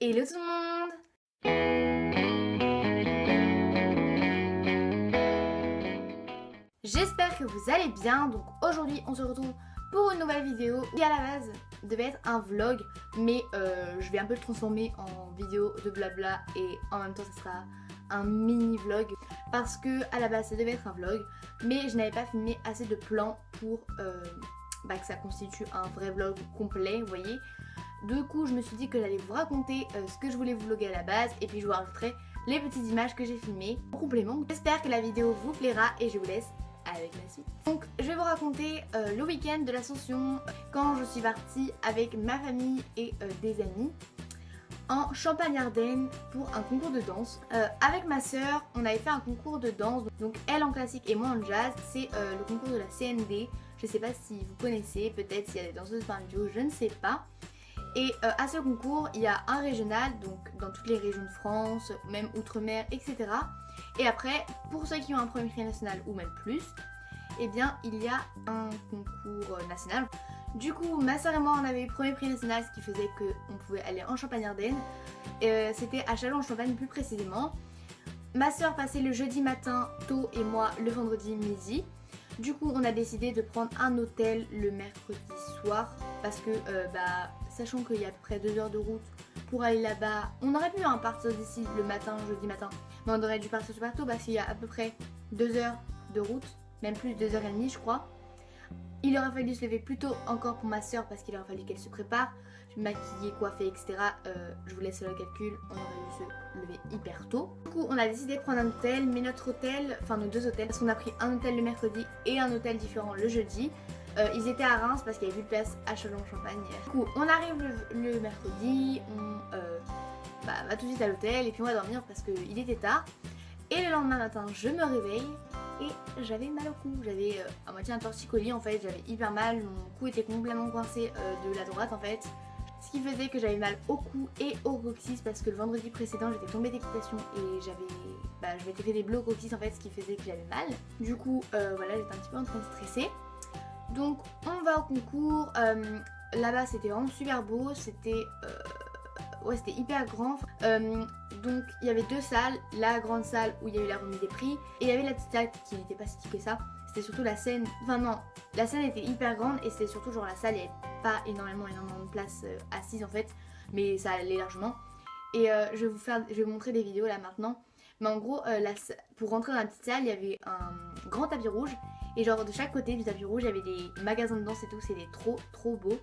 Hello tout le monde! J'espère que vous allez bien. Donc aujourd'hui on se retrouve pour une nouvelle vidéo qui à la base devait être un vlog, mais je vais un peu le transformer en vidéo de blabla et en même temps ça sera un mini vlog parce que à la base ça devait être un vlog, mais je n'avais pas filmé assez de plans pour que ça constitue un vrai vlog complet, vous voyez. Du coup je me suis dit que j'allais vous raconter ce que je voulais vous vlogger à la base et puis je vous rajouterai les petites images que j'ai filmées en complément. J'espère que la vidéo vous plaira et je vous laisse avec la suite. Donc je vais vous raconter le week-end de l'Ascension quand je suis partie avec ma famille et des amis en Champagne-Ardenne pour un concours de danse. Avec ma soeur on avait fait un concours de danse, donc elle en classique et moi en jazz. C'est le concours de la CND, je sais pas si vous connaissez, peut-être s'il y a des danseuses banjo, je ne sais pas. Et à ce concours il y a un régional, donc dans toutes les régions de France, même outre-mer, etc. Et après, pour ceux qui ont un premier prix national ou même plus, eh bien il y a un concours national. Du coup ma soeur et moi on avait eu premier prix national, ce qui faisait qu'on pouvait aller en Champagne-Ardenne. C'était à Châlons-en-Champagne plus précisément. Ma soeur passait le jeudi matin tôt et moi le vendredi midi. Du coup on a décidé de prendre un hôtel le mercredi soir parce que sachant qu'il y a à peu près 2 heures de route pour aller là-bas, on aurait pu partir d'ici le matin, jeudi matin, mais on aurait dû partir super tôt parce qu'il y a à peu près 2 heures de route, même plus 2h30 je crois. Il aurait fallu se lever plus tôt encore pour ma soeur parce qu'il aurait fallu qu'elle se prépare, maquiller, coiffer, etc. Je vous laisse le calcul, on aurait dû se lever hyper tôt. Du coup on a décidé de prendre un hôtel, mais notre hôtel, enfin nos 2 hôtels, parce qu'on a pris un hôtel le mercredi et un hôtel différent le jeudi. Ils étaient à Reims parce qu'il y avait plus de place à Châlons-en-Champagne. Du coup on arrive le mercredi, on va tout de suite à l'hôtel et puis on va dormir parce qu'il était tard. Et le lendemain matin je me réveille et j'avais mal au cou, j'avais à moitié un torticolis en fait, j'avais hyper mal, mon cou était complètement coincé de la droite en fait. Ce qui faisait que j'avais mal au cou et au coccyx parce que le vendredi précédent j'étais tombée d'équitation et je m'étais fait des bleus au coccyx en fait, ce qui faisait que j'avais mal. Du coup voilà, j'étais un petit peu en train de stresser. Donc on va au concours, là-bas c'était vraiment super beau, c'était hyper grand. Donc il y avait 2 salles, la grande salle où il y a eu la remise des prix et il y avait la petite salle qui n'était pas si petite que ça. C'était surtout la scène, enfin non, la scène était hyper grande et c'était surtout genre la salle, il n'y avait pas énormément de place assise en fait, mais ça allait largement. Et je vais vous montrer des vidéos là maintenant. Mais en gros, pour rentrer dans la petite salle, il y avait un grand tapis rouge. Et genre de chaque côté du tapis rouge, il y avait des magasins de danse et tout, c'était trop beau.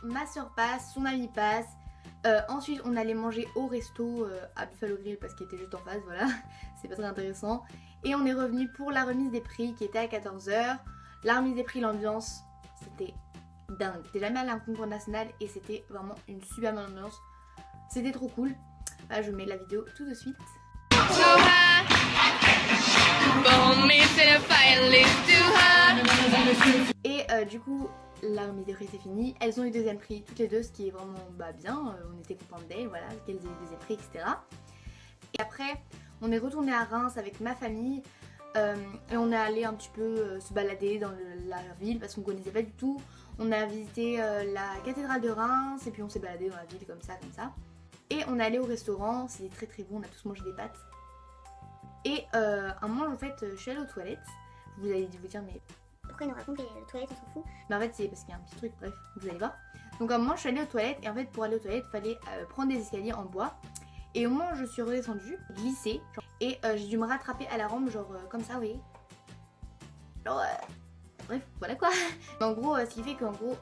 Ma soeur passe, son ami passe. Ensuite on allait manger au resto à Buffalo Grill parce qu'il était juste en face, voilà. C'est pas très intéressant. Et on est revenu pour la remise des prix qui était à 14h. La remise des prix, l'ambiance, c'était dingue. J'étais jamais allée à un concours national et c'était vraiment une super bonne ambiance. C'était trop cool. Je mets la vidéo tout de suite. Et du coup la remise des prix c'est fini, elles ont eu 2e prix toutes les deux, ce qui est vraiment bien, on était contentes d'elles, voilà, qu'elles aient eu 2e prix, etc. Et après on est retourné à Reims avec ma famille et on est allé un petit peu se balader dans la ville parce qu'on connaissait pas du tout. On a visité la cathédrale de Reims et puis on s'est baladé dans la ville comme ça. Et on est allé au restaurant, c'était très bon, on a tous mangé des pâtes. Et un moment en fait je suis allée aux toilettes, vous allez vous dire mais pourquoi il nous raconte les toilettes, on s'en fout? Mais en fait c'est parce qu'il y a un petit truc, bref, vous allez voir. Donc à un moment je suis allée aux toilettes et en fait pour aller aux toilettes il fallait prendre des escaliers en bois. Et au moment où je suis redescendue, glissée, et j'ai dû me rattraper à la rampe genre comme ça, vous voyez. Genre bref, voilà quoi. En gros, ce qui fait qu'en gros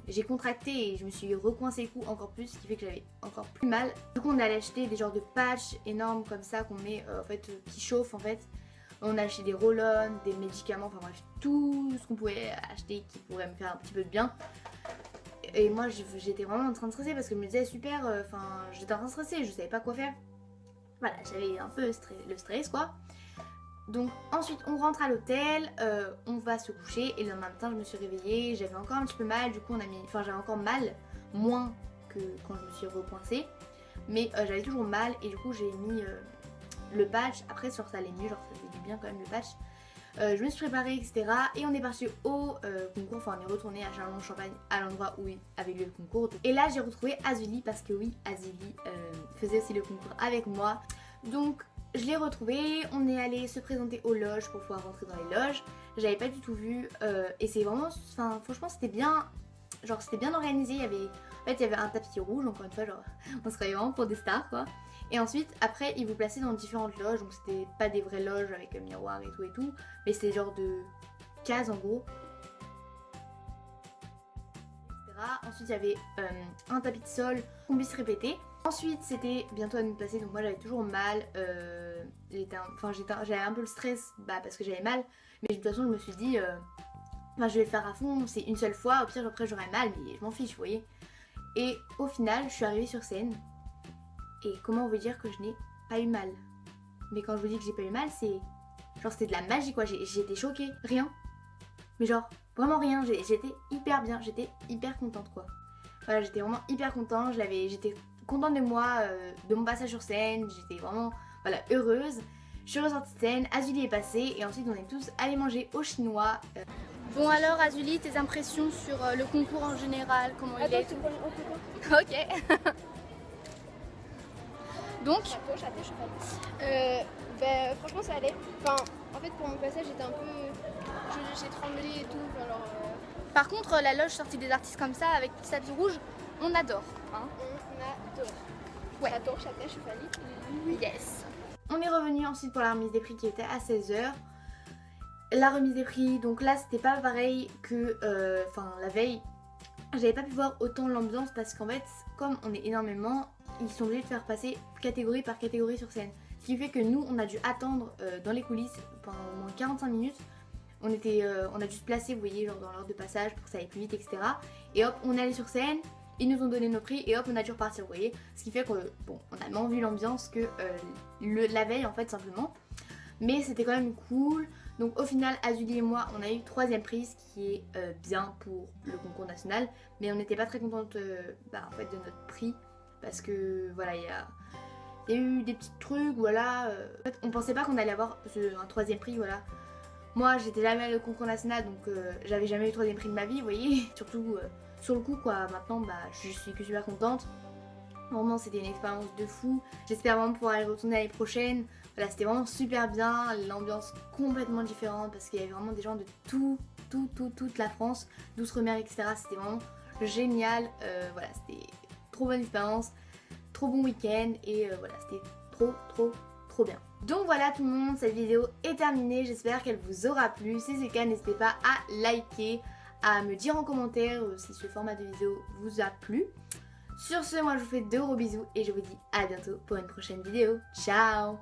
j'ai contracté et je me suis recoincé le cou encore plus, ce qui fait que j'avais encore plus mal. Du coup on allait acheter des genres de patchs énormes comme ça qu'on met en fait qui chauffent en fait. On a acheté des roll-on, des médicaments, enfin bref, tout ce qu'on pouvait acheter qui pourrait me faire un petit peu de bien. Et moi j'étais vraiment en train de stresser parce que je me disais super, j'étais en train de stresser, je savais pas quoi faire. Voilà, j'avais un peu le stress quoi. Donc ensuite on rentre à l'hôtel, on va se coucher et le lendemain matin je me suis réveillée, j'avais encore un petit peu mal, du coup j'avais encore mal, moins que quand je me suis repoincée. Mais j'avais toujours mal et du coup j'ai mis le patch. Après genre ça allait mieux, genre ça faisait du bien quand même le patch. Je me suis préparée, etc. Et on est parti au concours, enfin on est retourné à Châlons-en-Champagne, à l'endroit où avait lieu le concours. Et là j'ai retrouvé Azuli parce que oui, Azuli faisait aussi le concours avec moi. Donc je l'ai retrouvé, on est allé se présenter aux loges pour pouvoir rentrer dans les loges. J'avais pas du tout vu et c'est vraiment, enfin franchement c'était bien, genre c'était bien organisé. En fait il y avait un tapis rouge, encore une fois genre on se croyait vraiment pour des stars quoi. Et ensuite après ils vous plaçaient dans différentes loges, donc c'était pas des vraies loges avec un miroir et tout, mais c'était genre de cases en gros. Ensuite il y avait un tapis de sol qu'on puisse répéter. Ensuite c'était bientôt à nous placer, donc moi j'avais toujours mal, j'avais un peu le stress parce que j'avais mal, mais de toute façon je me suis dit je vais le faire à fond, c'est une seule fois, au pire après j'aurai mal mais je m'en fiche vous voyez. Et au final je suis arrivée sur scène et comment vous dire que je n'ai pas eu mal. Mais quand je vous dis que j'ai pas eu mal c'est genre c'était de la magie quoi, j'étais choquée, rien. Mais genre vraiment rien, j'étais hyper bien, j'étais hyper contente quoi. Voilà, j'étais vraiment hyper contente, j'étais contente de moi, de mon passage sur scène, j'étais vraiment voilà, heureuse. Je suis ressortie de scène, Azuli est passée et ensuite on est tous allés manger au chinois. Bon alors Azuli, tes impressions sur le concours en général, comment il est? Ok. Donc franchement ça allait. Enfin, en fait pour mon passage j'étais un peu... J'ai tremblé et tout. Alors, Par contre la loge sortie des artistes comme ça avec petit tapis rouge, on adore. Hein, on adore. Ouais. J'adore Châtelet Chevalier. Yes. On est revenu ensuite pour la remise des prix qui était à 16h. La remise des prix, donc là c'était pas pareil que la veille. J'avais pas pu voir autant l'ambiance parce qu'en fait comme on est énormément, ils sont obligés de faire passer catégorie par catégorie sur scène. Ce qui fait que nous on a dû attendre dans les coulisses pendant au moins 45 minutes. On a dû se placer, vous voyez, genre dans l'ordre de passage pour que ça aille plus vite, etc. Et hop, on est allé sur scène, ils nous ont donné nos prix et hop, on a dû repartir, vous voyez. Ce qui fait que, bon, on a moins vu l'ambiance que la veille en fait, simplement. Mais c'était quand même cool. Donc au final, Azuli et moi, on a eu 3e prix, ce qui est bien pour le concours national. Mais on n'était pas très contente en fait, de notre prix. Parce que, voilà, il y a eu des petits trucs, voilà. En fait, on pensait pas qu'on allait avoir un 3e prix, voilà. Moi j'étais jamais allée au concours national donc j'avais jamais eu 3e prix de ma vie vous voyez. Surtout sur le coup quoi, maintenant je suis que super contente. Vraiment c'était une expérience de fou. J'espère vraiment pouvoir y retourner l'année prochaine. Voilà c'était vraiment super bien, l'ambiance complètement différente parce qu'il y avait vraiment des gens de toute la France, d'outre-mer etc. C'était vraiment génial, voilà c'était trop bonne expérience, trop bon week-end et voilà c'était trop bien. Donc voilà tout le monde, cette vidéo est terminée, j'espère qu'elle vous aura plu. Si c'est le cas, n'hésitez pas à liker, à me dire en commentaire si ce format de vidéo vous a plu. Sur ce, moi je vous fais de gros bisous et je vous dis à bientôt pour une prochaine vidéo. Ciao!